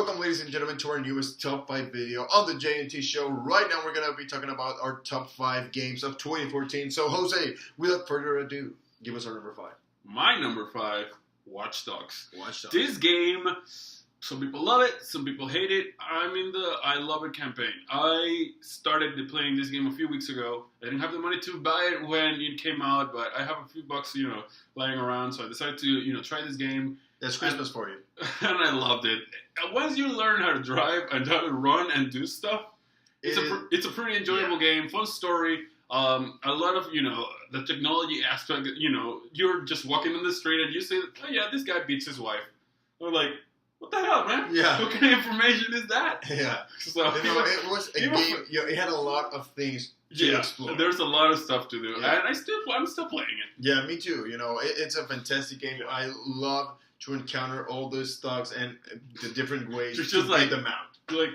Welcome, ladies and gentlemen, to our newest Top 5 video on the J&T Show. Right now, we're going to be talking about our Top 5 games of 2014. So, Jose, without further ado, give us our number 5. My number 5, Watch Dogs. Watch Dogs. This game, some people love it, some people hate it. I'm in the I love it campaign. I started playing this game a few weeks ago. I didn't have the money to buy it when it came out, but I have a few bucks, lying around. So I decided to, try this game. That's Christmas for you. And I loved it. And once you learn how to drive and how to run and do stuff, it's a pretty enjoyable game. Fun story. A lot of, the technology aspect, you're just walking in the street and you say, oh yeah, this guy beats his wife. They're like, what the hell, man? Yeah. What kind of information is that? Yeah. So, it was a game, it had a lot of things to explore. There's a lot of stuff to do. Yeah. And I'm still playing it. Yeah, me too. It's a fantastic game. Yeah. I love to encounter all those thugs and the different ways to take them out. Like,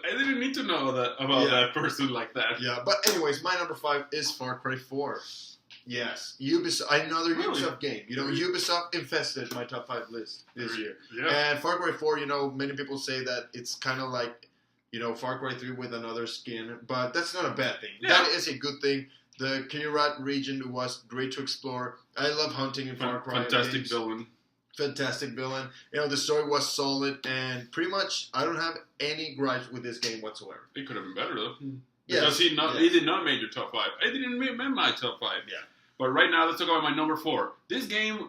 I didn't need to know about that person like that. Yeah, but anyways, my number 5 is Far Cry 4. Yes, Ubisoft, another Ubisoft game. Ubisoft infested my top 5 list this year. Yeah. And Far Cry 4, many people say that it's kind of like, Far Cry 3 with another skin, but that's not a bad thing. Yeah. That is a good thing. The Kyrat region was great to explore. I love hunting in Far Cry. Fantastic villain. Fantastic villain. The story was solid, and pretty much I don't have any gripes with this game whatsoever. It could have been better though, because he did not make your top 5. I didn't make my top 5. Yeah. But right now, let's talk about my number 4. This game,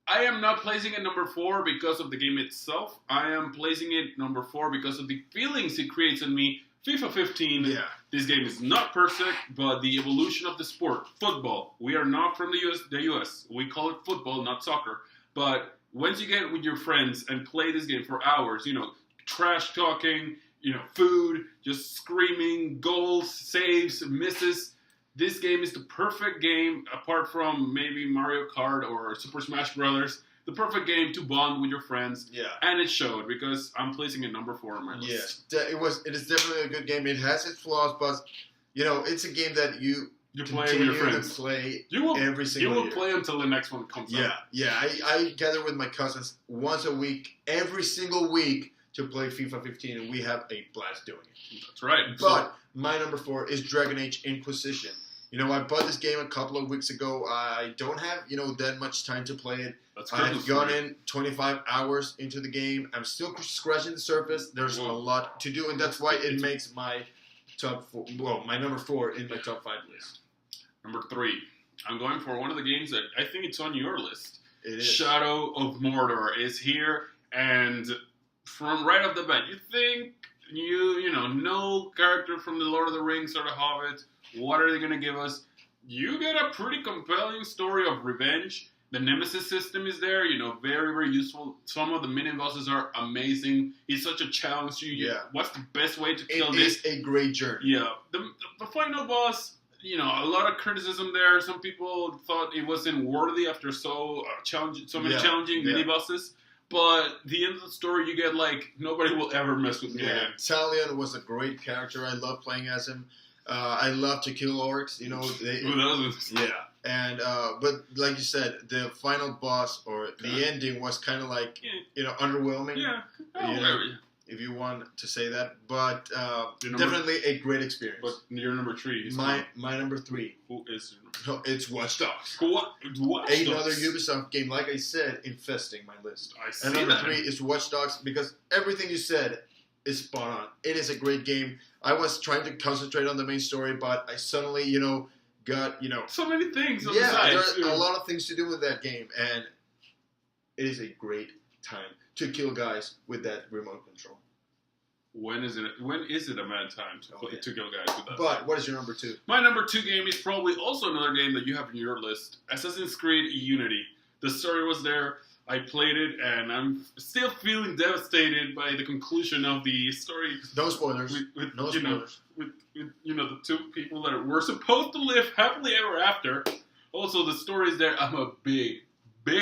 I am not placing it number 4 because of the game itself. I am placing it number 4 because of the feelings it creates in me. FIFA 15. Yeah. This game is not perfect, but the evolution of the sport, football. We are not from the US. We call it football, not soccer. But once you get with your friends and play this game for hours, trash talking, food, just screaming, goals, saves, misses. This game is the perfect game, apart from maybe Mario Kart or Super Smash Brothers, the perfect game to bond with your friends. Yeah. And it showed, because I'm placing it number 4 on my list. Yeah, it is definitely a good game. It has its flaws, but, it's a game that you play with your friends. Play every single year. You will play until the next one comes out. Yeah. I gather with my cousins once a week, every single week, to play FIFA 15, and we have a blast doing it. That's right. But my number 4 is Dragon Age Inquisition. I bought this game a couple of weeks ago. I don't have, that much time to play it. I've gone in 25 hours into the game. I'm still scratching the surface. There's a lot to do, and that's why it makes my top 4, my number 4 in my top 5 list. Number 3. I'm going for one of the games that I think it's on your list. It is. Shadow of Mordor is here, and from right off the bat, you think no character from the Lord of the Rings or the Hobbit. What are they going to give us? You get a pretty compelling story of revenge. The Nemesis system is there, very, very useful. Some of the mini-bosses are amazing. It's such a challenge to you. Yeah. What's the best way to kill this? It is a great journey. Yeah. The final boss, a lot of criticism there. Some people thought it wasn't worthy after so many challenging mini-bosses. But the end of the story, you get nobody will ever mess with me again. Talion was a great character. I love playing as him. I love to kill orcs. And but like you said, the final boss or the ending was kind of underwhelming. Yeah. If you want to say that, but definitely a great experience. But your number 3 is my number 3. Who is your number 3? It's Watch Dogs. Another Ubisoft game, like I said, infesting my list. I see and number 3 is Watch Dogs, because everything you said is spot on. It is a great game. I was trying to concentrate on the main story, but I suddenly, got, so many things on the side. There are a lot of things to do with that game, and it is a great time to kill guys with that remote control. When is it a mad time to kill guys with that? But what is your number 2? My number 2 game is probably also another game that you have in your list. Assassin's Creed Unity. The story was there. I played it, and I'm still feeling devastated by the conclusion of the story. No spoilers. No spoilers. With the 2 people that were supposed to live happily ever after. Also, the story is there. I'm a big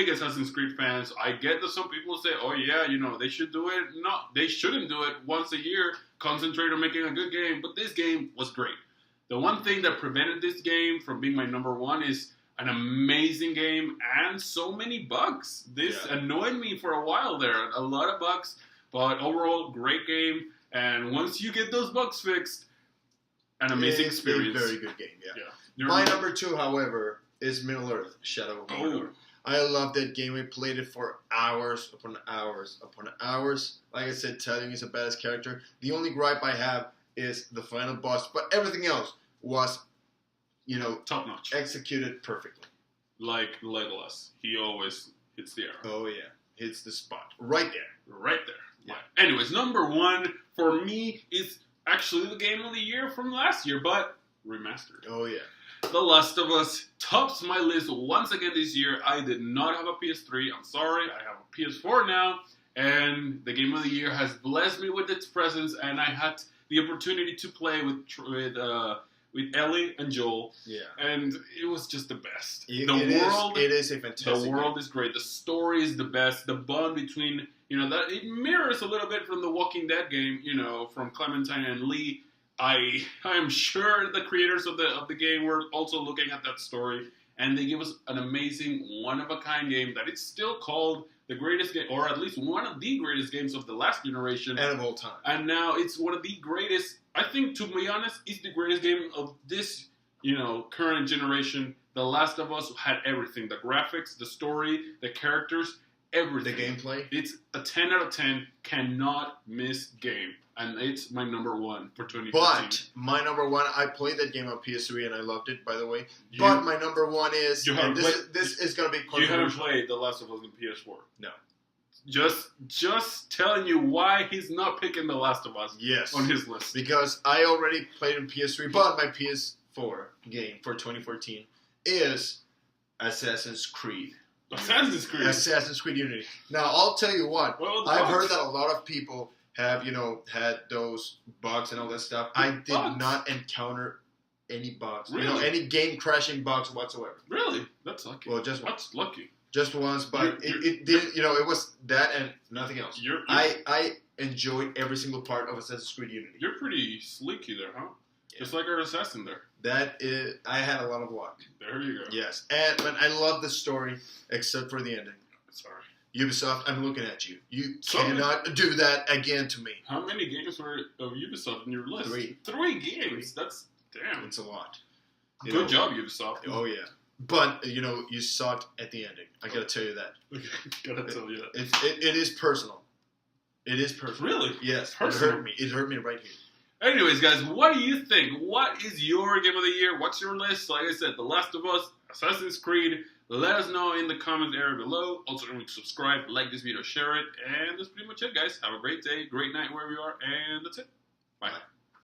Assassin's Creed fan. So I get that some people say, oh yeah, they should do it. No, they shouldn't do it once a year. Concentrate on making a good game. But this game was great. The one thing that prevented this game from being my number 1 is an amazing game and so many bugs. This annoyed me for a while there. A lot of bugs. But overall, great game. And once you get those bugs fixed, an amazing experience. A very good game, yeah. My number 2, however, is Middle Earth, Shadow of Mordor. Oh. I love that game. We played it for hours upon hours upon hours. Like I said, Talion is a badass character. The only gripe I have is the final boss, but everything else was, top notch, executed perfectly. Like Legolas, he always hits the arrow. Oh yeah, hits the spot right there. Right there. Yeah. Anyways, number 1 for me is actually the game of the year from last year, but remastered. Oh yeah. The Last of Us tops my list once again this year. I did not have a PS3. I'm sorry. I have a PS4 now. And the game of the year has blessed me with its presence. And I had the opportunity to play with Ellie and Joel. Yeah. And it was just the best. It is a fantastic The world game. is great. The story is the best. The bond between, that it mirrors a little bit from the Walking Dead game, from Clementine and Lee. I am sure the creators of the game were also looking at that story, and they give us an amazing, one-of-a-kind game that it's still called the greatest game, or at least one of the greatest games of the last generation. And of all time. And now it's one of the greatest, I think, to be honest, it's the greatest game of this, current generation. The Last of Us had everything. The graphics, the story, the characters, everything. The gameplay. It's a 10 out of 10, cannot miss game. And it's my number 1 for 2015. But my number 1, I played that game on PS3 and I loved it, by the way. But my number 1 is, and this is going to be controversial. You haven't played The Last of Us on PS4. No. Just telling you why he's not picking The Last of Us on his list. Because I already played on PS3, but my PS4 game for 2014 is Assassin's Creed. Assassin's Creed Unity. Now, I'll tell you what. I've heard that a lot of people have, had those bugs and all that stuff. I did not encounter any bugs. Really? Any game-crashing bugs whatsoever. Really? That's lucky. Well, just once. That's lucky. Just once, but it didn't, it was that and nothing else. I enjoyed every single part of Assassin's Creed Unity. You're pretty sleeky there, huh? Yeah. Just like our assassin there. I had a lot of luck. There you go. Yes, but I love the story, except for the ending. Sorry. Ubisoft, I'm looking at you. You cannot do that again to me. How many games were of Ubisoft in your list? 3. 3 games. That's damn. It's a lot. Good job, Ubisoft. Oh yeah. But you sucked at the ending. I gotta tell you that. Gotta tell you that. It is personal. It is personal. Really? Yes. Personal. It hurt me. It hurt me right here. Anyways, guys, what do you think? What is your game of the year? What's your list? Like I said, The Last of Us, Assassin's Creed. Let us know in the comment area below. Also, remember to subscribe, like this video, share it. And that's pretty much it, guys. Have a great day, great night wherever you are. And that's it.